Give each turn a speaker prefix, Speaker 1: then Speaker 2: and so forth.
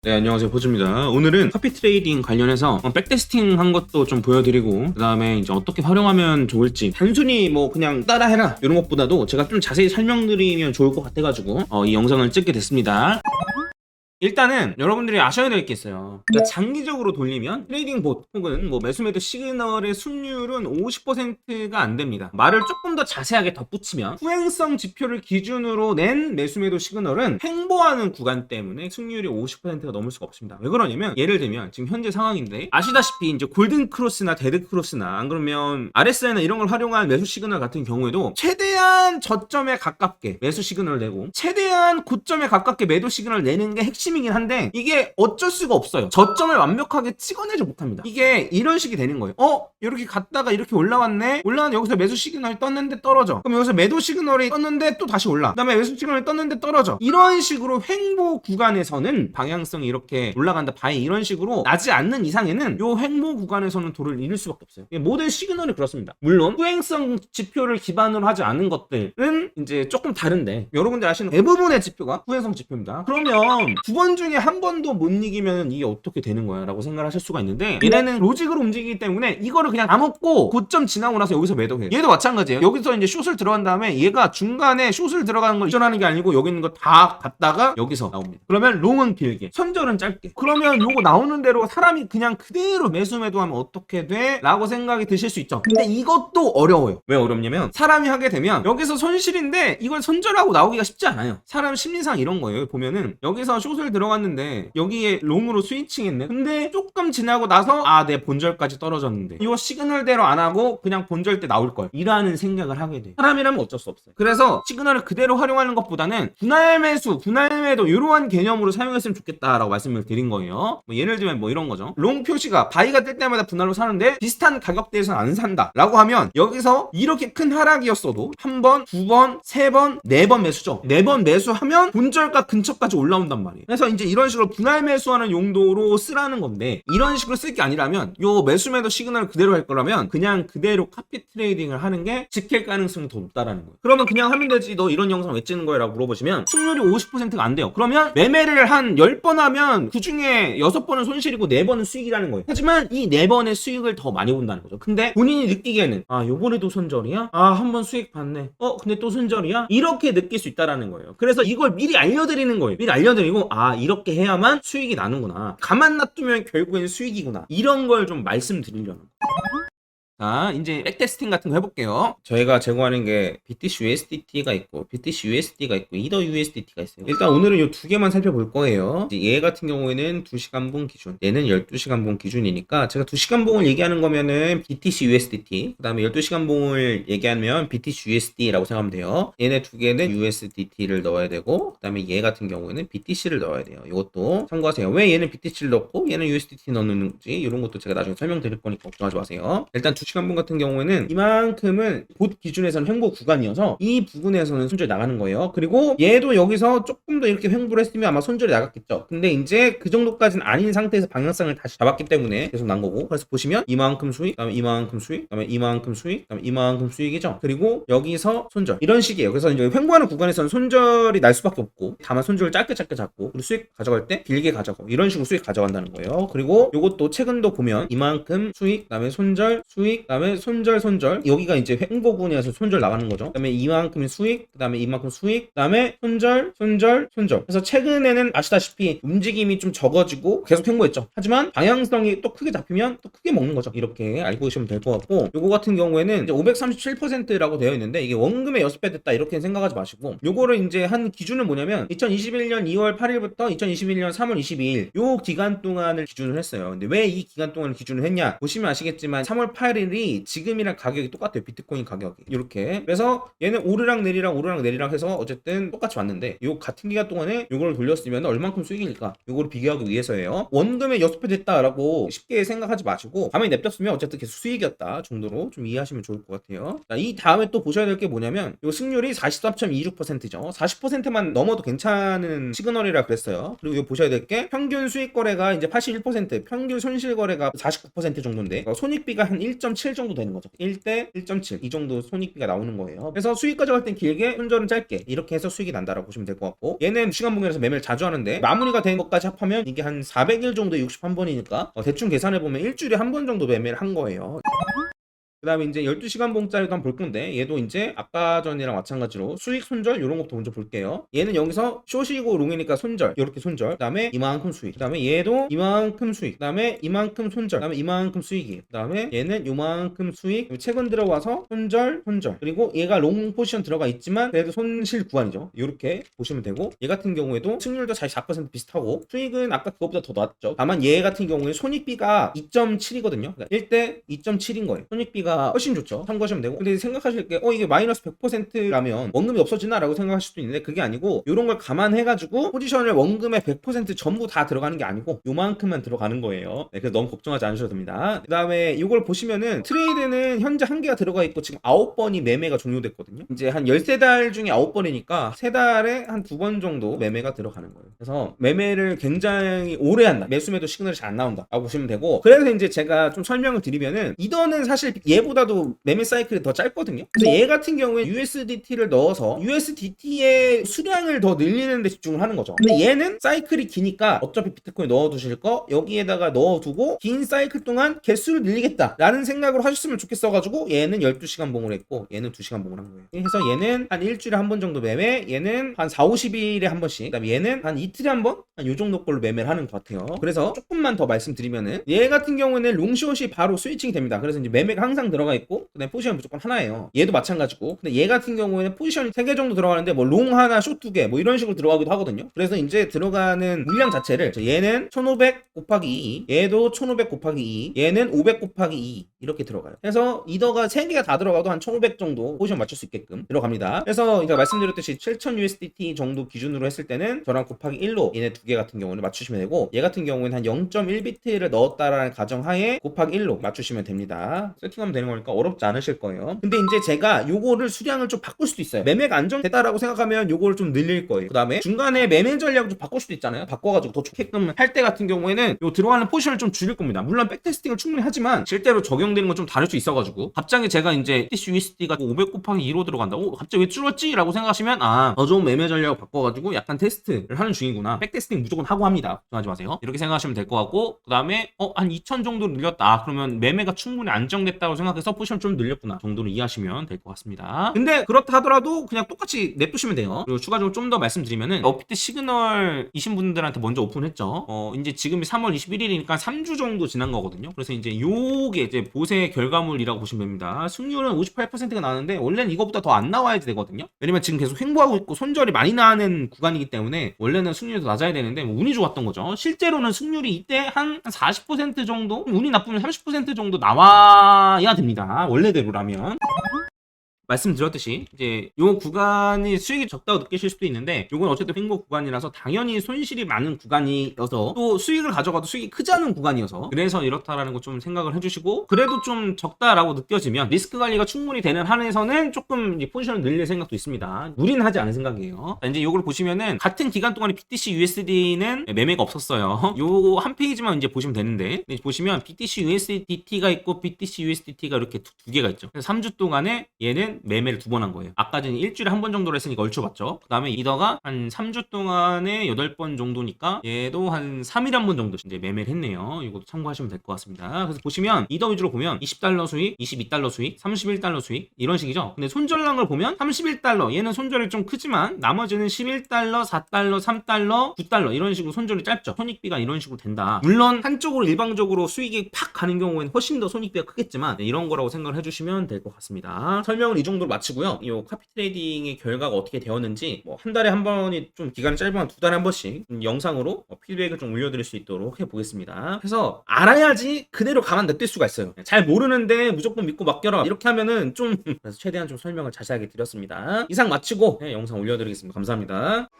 Speaker 1: 네, 안녕하세요. 보즈입니다. 오늘은 커피 트레이딩 관련해서 백테스팅 한 것도 좀 보여드리고, 그 다음에 이제 어떻게 활용하면 좋을지, 단순히 뭐 그냥 따라해라 이런 것보다도 제가 좀 자세히 설명드리면 좋을 것 같아가지고 이 영상을 찍게 됐습니다. 일단은 여러분들이 아셔야 될 게 있어요. 그러니까 장기적으로 돌리면 트레이딩 봇 혹은 뭐 매수매도 시그널의 순율은 50%가 안 됩니다. 말을 조금 더 자세하게 덧붙이면 후행성 지표를 기준으로 낸 매수매도 시그널은 횡보하는 구간 때문에 승률이 50%가 넘을 수가 없습니다. 왜 그러냐면 예를 들면 지금 현재 상황인데 아시다시피 이제 골든 크로스나 데드 크로스나 안 그러면 RSI나 이런 걸 활용한 매수 시그널 같은 경우에도 최대한 저점에 가깝게 매수 시그널을 내고 최대한 고점에 가깝게 매도 시그널을 내는 게 핵심 이긴 한데 이게 어쩔 수가 없어요. 저점을 완벽하게 찍어내지 못합니다. 이게 이런 식이 되는 거예요. 이렇게 갔다가 이렇게 올라왔네. 올라왔는데 여기서 매수 시그널이 떴는데 떨어져. 그럼 여기서 매도 시그널이 떴는데 또 다시 올라. 그다음에 매수 시그널이 떴는데 떨어져. 이런 식으로 횡보 구간에서는 방향성이 이렇게 올라간다. 바이 이런 식으로 나지 않는 이상에는 요 횡보 구간에서는 도를 잃을 수밖에 없어요. 모든 시그널이 그렇습니다. 물론 후행성 지표를 기반으로 하지 않은 것들은 이제 조금 다른데 여러분들 아시는 대부분의 지표가 후행성 지표입니다. 그러면 두 번 중에 한 번도 못 이기면 이게 어떻게 되는 거야 라고 생각을 하실 수가 있는데 얘네는 로직으로 움직이기 때문에 이거를 그냥 다 먹고 고점 지나고 나서 여기서 매도해요. 얘도 마찬가지예요. 여기서 이제 숏을 들어간 다음에 얘가 중간에 숏을 들어가는 걸 이전하는 게 아니고 여기 있는 거 다 갔다가 여기서 나옵니다. 그러면 롱은 길게 선절은 짧게. 그러면 요거 나오는 대로 사람이 그냥 그대로 매수매도하면 어떻게 돼? 라고 생각이 드실 수 있죠. 근데 이것도 어려워요. 왜 어렵냐면 사람이 하게 되면 여기서 손실인데 이걸 손절하고 나오기가 쉽지 않아요. 사람 심리상 이런 거예요. 보면은 여기서 숏을 들어갔는데 여기에 롱으로 스위칭했네. 근데 조금 지나고 나서 내 본절까지 떨어졌는데 이거 시그널대로 안 하고 그냥 본절 때 나올걸 이라는 생각을 하게 돼요. 사람이라면 어쩔 수 없어요. 그래서 시그널을 그대로 활용하는 것보다는 분할 매수, 분할 매도 이러한 개념으로 사용했으면 좋겠다라고 말씀을 드린 거예요. 뭐 예를 들면 뭐 이런 거죠. 롱 표시가 바이가 뜰 때마다 분할로 사는데 비슷한 가격대에서는 안 산다 라고 하면 여기서 이렇게 큰 하락이었어도 한 번, 두 번, 세 번, 네 번 매수죠. 네 번 매수하면 본절가 근처까지 올라온단 말이에요. 그래서 이제 이런 식으로 분할 매수하는 용도로 쓰라는 건데 이런 식으로 쓸 게 아니라면 요 매수매도 시그널을 그대로 할 거라면 그냥 그대로 카피 트레이딩을 하는 게 지킬 가능성이 더 높다라는 거예요. 그러면 그냥 하면 되지 너 이런 영상 왜 찍는 거야? 라고 물어보시면 승률이 50%가 안 돼요. 그러면 매매를 한 10번 하면 그 중에 6번은 손실이고 4번은 수익이라는 거예요. 하지만 이 4번의 수익을 더 많이 본다는 거죠. 근데 본인이 느끼기에는 요번에도 손절이야? 한 번 수익 봤네. 근데 또 손절이야? 이렇게 느낄 수 있다라는 거예요. 그래서 이걸 미리 알려드리는 거예요. 미리 알려드리고 이렇게 해야만 수익이 나는구나. 가만 놔두면 결국엔 수익이구나. 이런 걸 좀 말씀드리려는 거예요. 자, 이제 백테스팅 같은 거 해볼게요. 저희가 제공하는 게 BTC USDT가 있고 BTC USD가 있고 이더 USDT가 있어요. 일단 오늘은 이 두 개만 살펴볼 거예요. 이제 얘 같은 경우에는 2시간봉 기준, 얘는 12시간봉 기준이니까 제가 2시간봉을 얘기하는 거면은 BTC USDT, 그 다음에 12시간봉을 얘기하면 BTC USD라고 생각하면 돼요. 얘네 두 개는 USDT를 넣어야 되고, 그 다음에 얘 같은 경우에는 BTC를 넣어야 돼요. 이것도 참고하세요. 왜 얘는 BTC를 넣고 얘는 USDT 넣는지 이런 것도 제가 나중에 설명드릴 거니까 걱정하지 마세요. 일단 2시간봉 같은 경우에는 이만큼은 봇 기준에서는 횡보 구간이어서 이 부분에서는 손절이 나가는 거예요. 그리고 얘도 여기서 조금 더 이렇게 횡보를 했으면 아마 손절이 나갔겠죠. 근데 이제 그 정도까지는 아닌 상태에서 방향성을 다시 잡았기 때문에 계속 난 거고, 그래서 보시면 이만큼 수익, 그다음에 이만큼 수익, 그다음에 이만큼 수익, 그다음에 이만큼 수익이죠. 그리고 여기서 손절 이런 식이에요. 그래서 이제 횡보하는 구간에서는 손절이 날 수밖에 없고, 다만 손절을 짧게 잡고 그리고 수익 가져갈 때 길게 가져가고 이런 식으로 수익 가져간다는 거예요. 그리고 요것도 최근도 보면 이만큼 수익, 그다음에 손절, 수익, 그다음에 손절 여기가 이제 횡보군에서 손절 나가는 거죠. 그다음에 이만큼 수익, 그다음에 이만큼 수익, 그다음에 손절. 그래서 최근에는 아시다시피 움직임이 좀 적어지고 계속 횡보했죠. 하지만 방향성이 또 크게 잡히면 또 크게 먹는 거죠. 이렇게 알고 계시면 될 것 같고, 요거 같은 경우에는 이제 537%라고 되어 있는데 이게 원금의 6배 됐다 이렇게 생각하지 마시고, 요거를 이제 한 기준은 뭐냐면 2021년 2월 8일부터 2021년 3월 22일 요 기간 동안을 기준으로 했어요. 근데 왜 이 기간 동안을 기준으로 했냐? 보시면 아시겠지만 3월 8일이 지금이랑 가격이 똑같아요. 비트코인 가격이 이렇게. 그래서 얘는 오르락 내리락 해서 어쨌든 똑같이 왔는데 요 같은 기간 동안에 요거를 돌렸으면 얼만큼 수익일까? 요거를 비교하기 위해서예요. 원금의 6배 됐다라고 쉽게 생각하지 마시고 가만히 냅뒀으면 어쨌든 계속 수익이었다 정도로 좀 이해하시면 좋을 것 같아요. 자, 이 다음에 또 보셔야 될 게 뭐냐면 요 승률이 43.26%죠. 40%만 넘어도 괜찮은 시그널이라 그랬어요. 그리고 요 보셔야 될 게 평균 수익 거래가 이제 81%, 평균 손실 거래가 49% 정도인데 손익비가 한 1.7 정도 되는 거죠. 1대 1.7 이 정도 손익비가 나오는 거예요. 그래서 수익 가져갈 땐 길게, 손절은 짧게 이렇게 해서 수익이 난다라고 보시면 될 것 같고, 얘는 시간 봉인에서 매매를 자주 하는데 마무리가 된 것까지 합하면 이게 한 400일 정도에 61번이니까 대충 계산해 보면 일주일에 한 번 정도 매매를 한 거예요. 그 다음에 이제 12시간 봉짜리도 한번 볼 건데, 얘도 이제 아까 전이랑 마찬가지로 수익 손절 이런 것도 먼저 볼게요. 얘는 여기서 숏이고 롱이니까 손절, 이렇게 손절, 그 다음에 이만큼 수익, 그 다음에 얘도 이만큼 수익, 그 다음에 이만큼 손절, 그 다음에 이만큼 수익이, 그 다음에 얘는 요만큼 수익, 최근 들어와서 손절, 손절, 그리고 얘가 롱 포지션 들어가 있지만 그래도 손실 구간이죠. 이렇게 보시면 되고, 얘 같은 경우에도 승률도 44% 비슷하고 수익은 아까 그것보다 더 낮죠. 다만 얘 같은 경우에 손익비가 2.7이거든요. 그러니까 1대 2.7인 거예요. 손익비가 훨씬 좋죠. 참고하시면 되고, 근데 생각하실 게 이게 마이너스 100%라면 원금이 없어지나? 라고 생각하실 수도 있는데, 그게 아니고 이런 걸 감안해가지고 포지션을 원금의 100% 전부 다 들어가는 게 아니고 요만큼만 들어가는 거예요. 네, 그래서 너무 걱정하지 않으셔도 됩니다. 그 다음에 이걸 보시면은 트레이드는 현재 1개가 들어가 있고 지금 9번이 매매가 종료됐거든요. 이제 한 13달 중에 9번이니까 3달에 한 2번 정도 매매가 들어가는 거예요. 그래서 매매를 굉장히 오래 한다, 매수매도 시그널이 잘 안 나온다 라고 보시면 되고, 그래서 이제 제가 좀 설명을 드리면은, 이더는 사실 얘보다도 매매 사이클이 더 짧거든요. 그래서 얘 같은 경우에 USDT를 넣어서 USDT의 수량을 더 늘리는 데 집중을 하는 거죠. 근데 얘는 사이클이 기니까 어차피 비트코인 넣어두실 거 여기에다가 넣어두고 긴 사이클 동안 개수를 늘리겠다 라는 생각으로 하셨으면 좋겠어가지고 얘는 12시간 봉을 했고 얘는 2시간 봉을 한 거예요. 그래서 얘는 한 일주일에 한 번 정도 매매, 얘는 한 4, 50일에 한 번씩, 그 다음에 얘는 한 이틀에 한 번? 한 요 정도 걸로 매매를 하는 것 같아요. 그래서 조금만 더 말씀드리면은, 얘 같은 경우에는 롱숏이 바로 스위칭이 됩니다. 그래서 이제 매매가 항상 들어가 있고, 그다음에 포지션 무조건 하나예요. 얘도 마찬가지고. 근데 얘 같은 경우에는 포지션이 3개 정도 들어가는데 뭐 롱 하나, 숏 2개 뭐 이런 식으로 들어가기도 하거든요. 그래서 이제 들어가는 물량 자체를, 얘는 1500 곱하기 2, 얘도 1500 곱하기 2, 얘는 500 곱하기 2 이렇게 들어가요. 그래서 이더가 3개가 다 들어가도 한 1500 정도 포지션 맞출 수 있게끔 들어갑니다. 그래서 제가 말씀드렸듯이 7000 USDT 정도 기준으로 했을 때는 저랑 곱하기 1로 얘네 2개 같은 경우는 맞추시면 되고, 얘 같은 경우는 한 0.1비트를 넣었다라는 가정하에 곱하기 1로 맞추시면 됩니다. 세팅하면 되는 거니까 어렵지 않으실 거예요. 근데 이제 제가 요거를 수량을 좀 바꿀 수도 있어요. 매매가 안정됐다라고 생각하면 요거를 좀 늘릴 거예요. 그 다음에 중간에 매매 전략을 좀 바꿀 수도 있잖아요. 바꿔가지고 더 좋게끔 할 때 같은 경우에는 요 들어가는 포지션을 좀 줄일 겁니다. 물론 백테스팅을 충분히 하지만 실제로 적용되는 건 좀 다를 수 있어가지고, 갑자기 제가 이제 BTC USD가 500 곱하기 2로 들어간다, 갑자기 왜 줄었지? 라고 생각하시면 더 좋은 매매 전략을 바꿔가지고 약간 테스트를 하는 중이구나, 백테스팅 무조건 하고 합니다, 걱정하지 마세요. 이렇게 생각하시면 될 것 같고, 그 다음에 한 2000 정도 늘렸다, 그러면 매매가 충분히 안정됐다고 생각해서 포지션 좀 늘렸구나 정도로 이해하시면 될 것 같습니다. 근데 그렇다 하더라도 그냥 똑같이 냅두시면 돼요. 그리고 추가적으로 좀 더 말씀드리면은, 업비트 시그널이신 분들한테 먼저 오픈했죠. 이제 지금이 3월 21일이니까 3주 정도 지난 거거든요. 그래서 이제 요게 이제 보세 결과물이라고 보시면 됩니다. 승률은 58%가 나왔는데 원래는 이거보다 더 안 나와야지 되거든요. 왜냐면 지금 계속 횡보하고 있고 손절이 많이 나는 구간이기 때문에 원래는 승률이 더 낮아야 되는데 운이 좋았던 거죠. 실제로는 승률이 이때 한 40% 정도, 운이 나쁘면 30% 정도 나와야 됩니다, 원래대로라면. 말씀드렸듯이 이제 요 구간이 수익이 적다고 느끼실 수도 있는데, 요건 어쨌든 횡보 구간이라서 당연히 손실이 많은 구간이어서, 또 수익을 가져가도 수익이 크지 않은 구간이어서 그래서 이렇다라는 거 좀 생각을 해주시고, 그래도 좀 적다라고 느껴지면 리스크 관리가 충분히 되는 한에서는 조금 포지션을 늘릴 생각도 있습니다. 무리는 하지 않은 생각이에요. 이제 요걸 보시면은 같은 기간 동안에 BTC USD는 매매가 없었어요. 요 한 페이지만 이제 보시면 되는데, 보시면 BTC USDT가 있고 BTC USDT가 이렇게 두 개가 있죠. 그래서 3주 동안에 얘는 매매를 2번 한 거예요. 아까 전에 일주일에 한 번 정도로 했으니까 얼추 봤죠. 그 다음에 이더가 한 3주 동안에 8번 정도니까 얘도 한 3일에 한 번 정도 이제 매매를 했네요. 이것도 참고하시면 될 것 같습니다. 그래서 보시면 이더 위주로 보면 20달러 수익, 22달러 수익, 31달러 수익 이런 식이죠. 근데 손절난 걸 보면 31달러, 얘는 손절이 좀 크지만 나머지는 11달러, 4달러, 3달러, 9달러 이런 식으로 손절이 짧죠. 손익비가 이런 식으로 된다. 물론 한쪽으로 일방적으로 수익이 팍 가는 경우에는 훨씬 더 손익비가 크겠지만, 이런 거라고 생각을 해주시면 될 것 같습니다. 설명을 이 정도로 마치고요. 이 카피 트레이딩의 결과가 어떻게 되었는지 뭐 한 달에 한 번이 좀 기간이 짧으면 2달에 한 번씩 영상으로 피드백을 좀 올려드릴 수 있도록 해보겠습니다. 그래서 알아야지 그대로 가만 냅둘 수가 있어요. 잘 모르는데 무조건 믿고 맡겨라 이렇게 하면은 좀 그래서 최대한 좀 설명을 자세하게 드렸습니다. 이상 마치고 영상 올려드리겠습니다. 감사합니다.